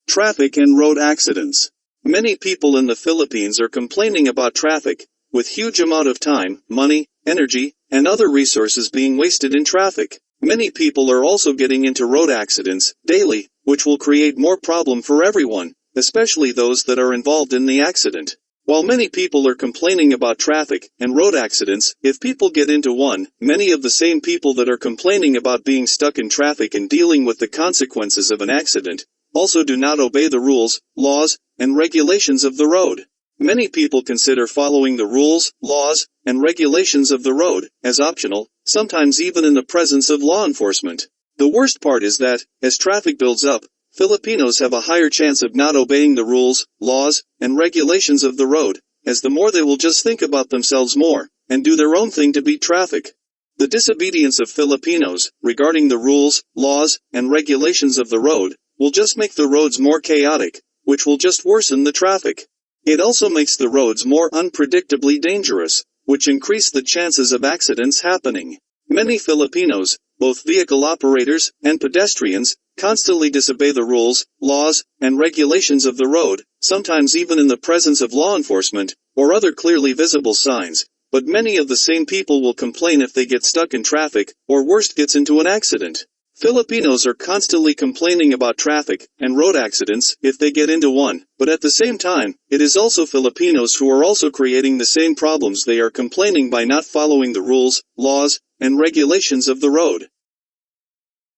Traffic and road accidents. Many people in the Philippines are complaining about traffic, with huge amount of time, money, energy, and other resources being wasted in traffic. Many people are also getting into road accidents daily, which will create more problem for everyone, especially those that are involved in the accident. While many people are complaining about traffic and road accidents, if people get into one, many of the same people that are complaining about being stuck in traffic and dealing with the consequences of an accident, also do not obey the rules, laws, and regulations of the road. Many people consider following the rules, laws, and regulations of the road as optional, sometimes even in the presence of law enforcement. The worst part is that, as traffic builds up, Filipinos have a higher chance of not obeying the rules, laws, and regulations of the road, as the more they will just think about themselves more, and do their own thing to beat traffic. The disobedience of Filipinos, regarding the rules, laws, and regulations of the road, will just make the roads more chaotic, which will just worsen the traffic. It also makes the roads more unpredictably dangerous, which increase the chances of accidents happening. Many Filipinos, both vehicle operators and pedestrians, constantly disobey the rules, laws, and regulations of the road, sometimes even in the presence of law enforcement, or other clearly visible signs, but many of the same people will complain if they get stuck in traffic, or worst gets into an accident. Filipinos are constantly complaining about traffic and road accidents if they get into one, but at the same time, it is also Filipinos who are also creating the same problems they are complaining by not following the rules, laws, and regulations of the road.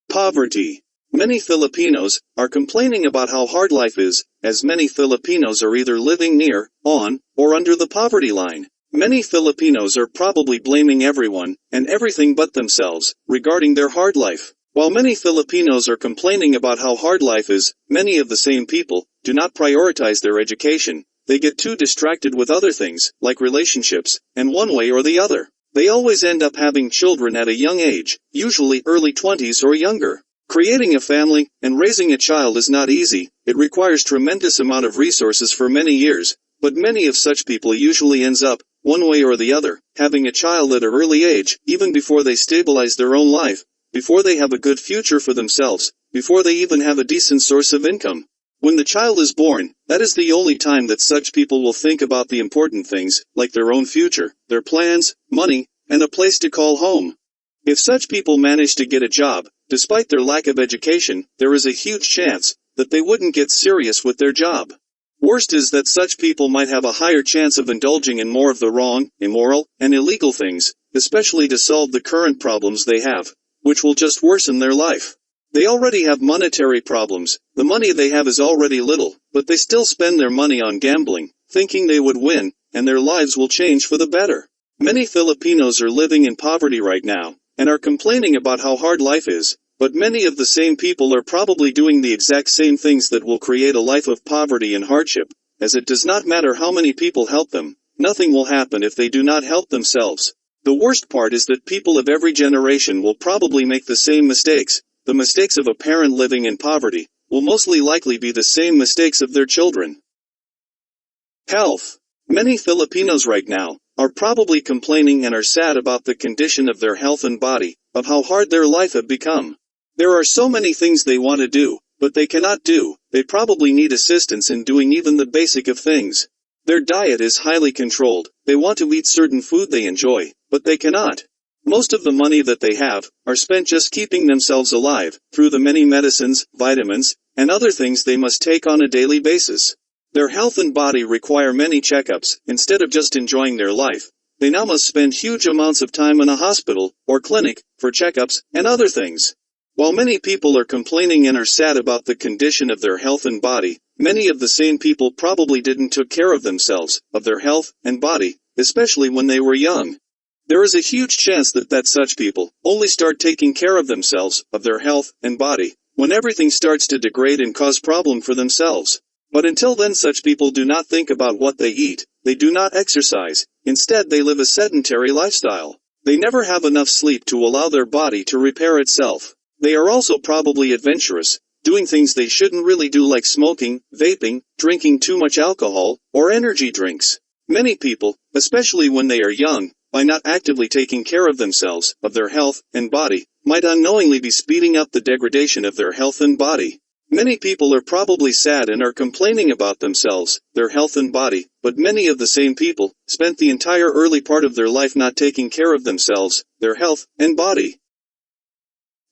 Poverty. Many Filipinos are complaining about how hard life is, as many Filipinos are either living near, on, or under the poverty line. Many Filipinos are probably blaming everyone and everything but themselves regarding their hard life. While many Filipinos are complaining about how hard life is, many of the same people do not prioritize their education. They get too distracted with other things, like relationships, and one way or the other. They always end up having children at a young age, usually early 20s or younger. Creating a family and raising a child is not easy. It requires tremendous amount of resources for many years, but many of such people usually ends up, one way or the other, having a child at an early age, even before they stabilize their own life, before they have a good future for themselves, before they even have a decent source of income. When the child is born, that is the only time that such people will think about the important things, like their own future, their plans, money, and a place to call home. If such people manage to get a job, despite their lack of education, there is a huge chance that they wouldn't get serious with their job. Worst is that such people might have a higher chance of indulging in more of the wrong, immoral, and illegal things, especially to solve the current problems they have, which will just worsen their life. They already have monetary problems. The money they have is already little, but they still spend their money on gambling, thinking they would win, and their lives will change for the better. Many Filipinos are living in poverty right now, and are complaining about how hard life is, but many of the same people are probably doing the exact same things that will create a life of poverty and hardship, as it does not matter how many people help them, nothing will happen if they do not help themselves. The worst part is that people of every generation will probably make the same mistakes. The mistakes of a parent living in poverty will mostly likely be the same mistakes of their children. Health. Many Filipinos right now are probably complaining and are sad about the condition of their health and body, of how hard their life have become. There are so many things they want to do, but they cannot do. They probably need assistance in doing even the basic of things. Their diet is highly controlled. They want to eat certain food they enjoy, but they cannot. Most of the money that they have are spent just keeping themselves alive, through the many medicines, vitamins, and other things they must take on a daily basis. Their health and body require many checkups. Instead of just enjoying their life, they now must spend huge amounts of time in a hospital or clinic for checkups and other things. While many people are complaining and are sad about the condition of their health and body, many of the same people probably didn't take care of themselves, of their health and body, especially when they were young. There is a huge chance that such people only start taking care of themselves, of their health and body, when everything starts to degrade and cause problem for themselves. But until then such people do not think about what they eat, they do not exercise, instead they live a sedentary lifestyle. They never have enough sleep to allow their body to repair itself. They are also probably adventurous, doing things they shouldn't really do like smoking, vaping, drinking too much alcohol, or energy drinks. Many people, especially when they are young, by not actively taking care of themselves, of their health and body, might unknowingly be speeding up the degradation of their health and body. Many people are probably sad and are complaining about themselves, their health and body, but many of the same people spent the entire early part of their life not taking care of themselves, their health, and body.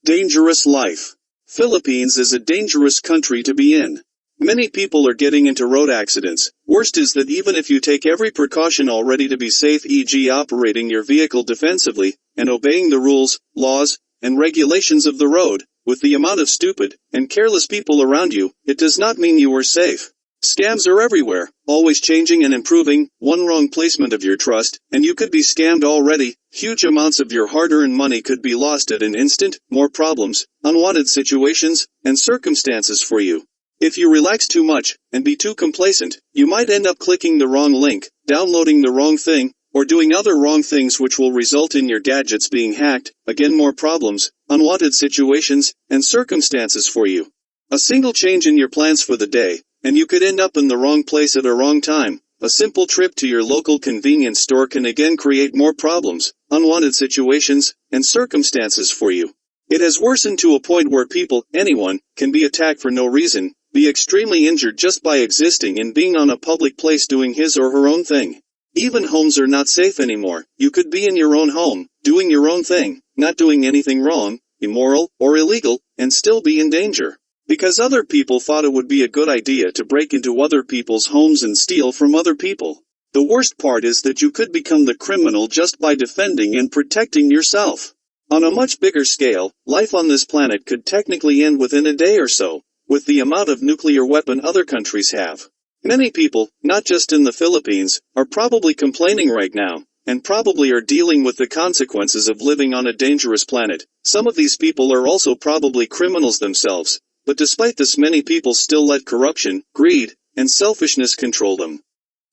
Dangerous life. Philippines is a dangerous country to be in. Many people are getting into road accidents. Worst is that even if you take every precaution already to be safe, e.g. operating your vehicle defensively, and obeying the rules, laws, and regulations of the road, with the amount of stupid and careless people around you, it does not mean you are safe. Scams are everywhere, always changing and improving. One wrong placement of your trust, and you could be scammed already. Huge amounts of your hard-earned money could be lost at an instant. More problems, unwanted situations, and circumstances for you. If you relax too much, and be too complacent, you might end up clicking the wrong link, downloading the wrong thing, or doing other wrong things which will result in your gadgets being hacked. Again, more problems, unwanted situations, and circumstances for you. A single change in your plans for the day, and you could end up in the wrong place at a wrong time. A simple trip to your local convenience store can again create more problems, unwanted situations, and circumstances for you. It has worsened to a point where anyone, can be attacked for no reason, be extremely injured just by existing and being on a public place doing his or her own thing. Even homes are not safe anymore. You could be in your own home, doing your own thing, not doing anything wrong, immoral, or illegal, and still be in danger. Because other people thought it would be a good idea to break into other people's homes and steal from other people. The worst part is that you could become the criminal just by defending and protecting yourself. On a much bigger scale, life on this planet could technically end within a day or so, with the amount of nuclear weapon other countries have. Many people, not just in the Philippines, are probably complaining right now, and probably are dealing with the consequences of living on a dangerous planet. Some of these people are also probably criminals themselves, but despite this, many people still let corruption, greed, and selfishness control them.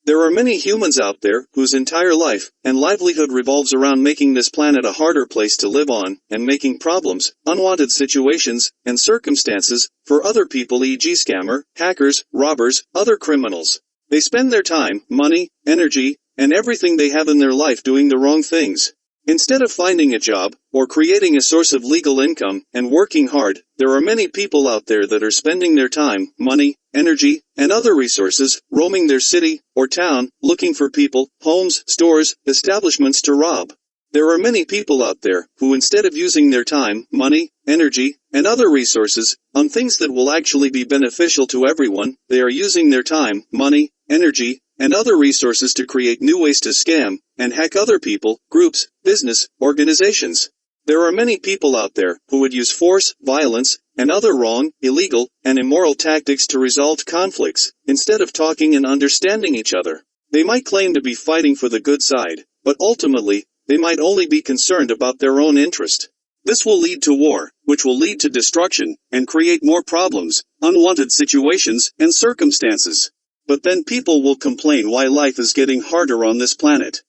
There are many humans out there whose entire life and livelihood revolves around making this planet a harder place to live on, and making problems, unwanted situations, and circumstances for other people, e.g. scammer, hackers, robbers, other criminals. They spend their time, money, energy, and everything they have in their life doing the wrong things. Instead of finding a job, or creating a source of legal income, and working hard, there are many people out there that are spending their time, money, energy, and other resources, roaming their city, or town, looking for people, homes, stores, establishments to rob. There are many people out there, who instead of using their time, money, energy, and other resources, on things that will actually be beneficial to everyone, they are using their time, money, energy, and other resources to create new ways to scam, and hack other people, groups, business, organizations. There are many people out there, who would use force, violence, and other wrong, illegal, and immoral tactics to resolve conflicts, instead of talking and understanding each other. They might claim to be fighting for the good side, but ultimately, they might only be concerned about their own interest. This will lead to war, which will lead to destruction, and create more problems, unwanted situations, and circumstances. But then people will complain why life is getting harder on this planet.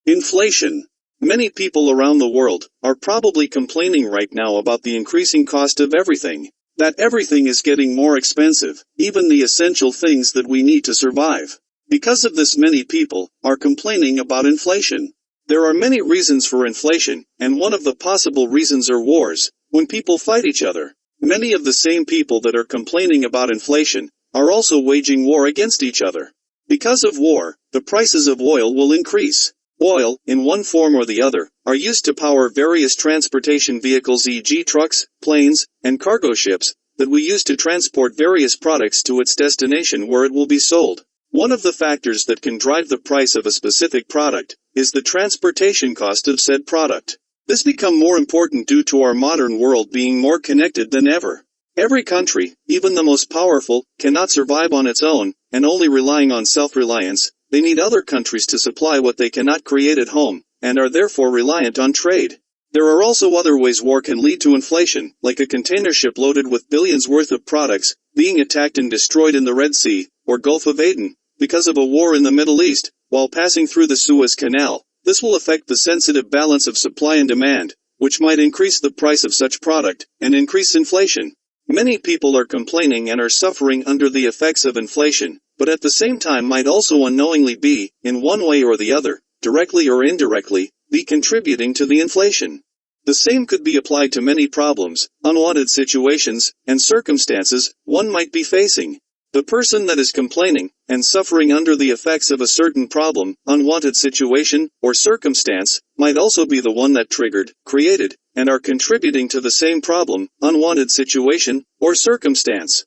Inflation. Many people around the world are probably complaining right now about the increasing cost of everything. That everything is getting more expensive, even the essential things that we need to survive. Because of this, many people are complaining about inflation. There are many reasons for inflation, and one of the possible reasons are wars, when people fight each other. Many of the same people that are complaining about inflation are also waging war against each other. Because of war, the prices of oil will increase. Oil, in one form or the other, are used to power various transportation vehicles, e.g. trucks, planes, and cargo ships, that we use to transport various products to its destination where it will be sold. One of the factors that can drive the price of a specific product is the transportation cost of said product. This becomes more important due to our modern world being more connected than ever. Every country, even the most powerful, cannot survive on its own, and only relying on self-reliance. They need other countries to supply what they cannot create at home, and are therefore reliant on trade. There are also other ways war can lead to inflation, like a container ship loaded with billions worth of products, being attacked and destroyed in the Red Sea, or Gulf of Aden, because of a war in the Middle East, while passing through the Suez Canal. This will affect the sensitive balance of supply and demand, which might increase the price of such product, and increase inflation. Many people are complaining and are suffering under the effects of inflation, but at the same time might also unknowingly be, in one way or the other, directly or indirectly, be contributing to the inflation. The same could be applied to many problems, unwanted situations, and circumstances one might be facing. The person that is complaining and suffering under the effects of a certain problem, unwanted situation, or circumstance, might also be the one that triggered, created, and are contributing to the same problem, unwanted situation, or circumstance.